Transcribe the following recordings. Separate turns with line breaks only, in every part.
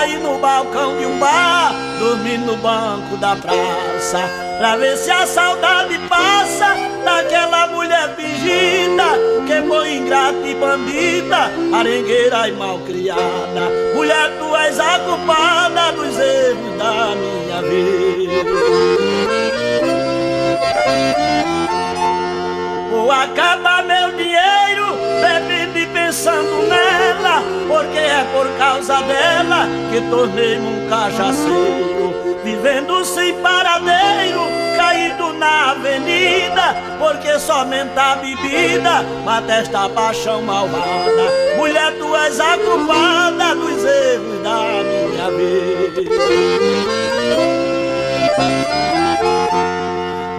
sair no balcão de um bar, dormir no banco da praça, pra ver se a saudade passa daquela mulher fingida, que foi ingrata e bandida, arengueira e malcriada. Mulher, tu és a culpada dos erros da minha vida. Vou acabar meu dinheiro bebendo e pensando nela, porque é por causa dela que tornei-me um cachaceiro, vivendo sem paradeiro, caído na avenida, porque somente a bebida mata esta paixão malvada. Mulher, tu és a culpada dos erros da minha vida.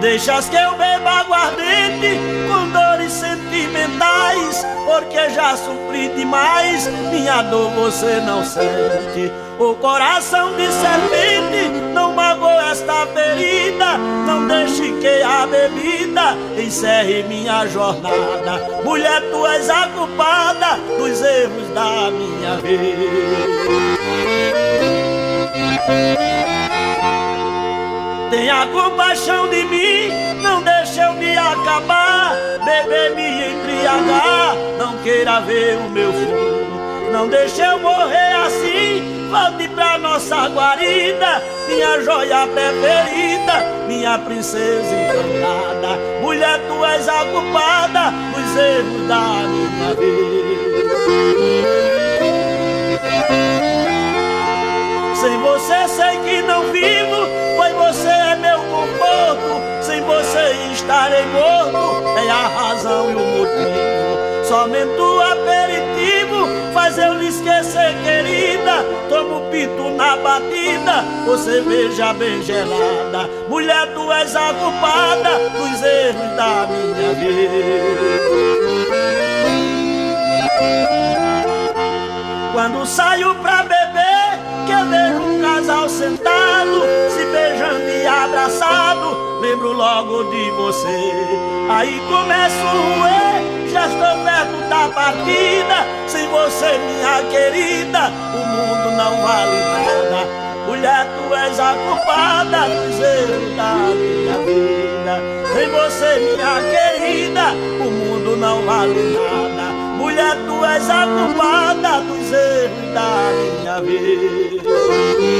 Deixas que eu beba aguardente com dores sentimentais, porque já sofri demais, minha dor você não sente. O coração de serpente não magoou esta ferida, não deixe que a bebida encerre minha jornada. Mulher, tu és a culpada dos erros da minha vida. Tenha compaixão de mim, não deixe eu me acabar, beber, me embriagar, não queira ver o meu fim. Não deixe eu morrer assim, volte pra nossa guarida, minha joia preferida, minha princesa encantada. Mulher, tu és a culpada dos erros da minha vida. Sem você sei que não vivo, pois você é meu conforto. Sem você estarei morto, é a razão e o motivo. Somente o aperitivo faz eu lhe esquecer, querida. Tomo pito na batida, você veja bem gelada. Mulher, tu és a culpada dos erros da minha vida. Quando saio pra beber, que eu vejo um casal sentado, se beijando e abraçado, lembro logo de você. Aí começo a roer, já estou perto da partida. Sem você, minha querida, o mundo não vale nada. Mulher, tu és a culpada dos erros da minha vida. Sem você, minha querida, o mundo não vale nada. Mulher, tu és a culpada dos erros da minha vida.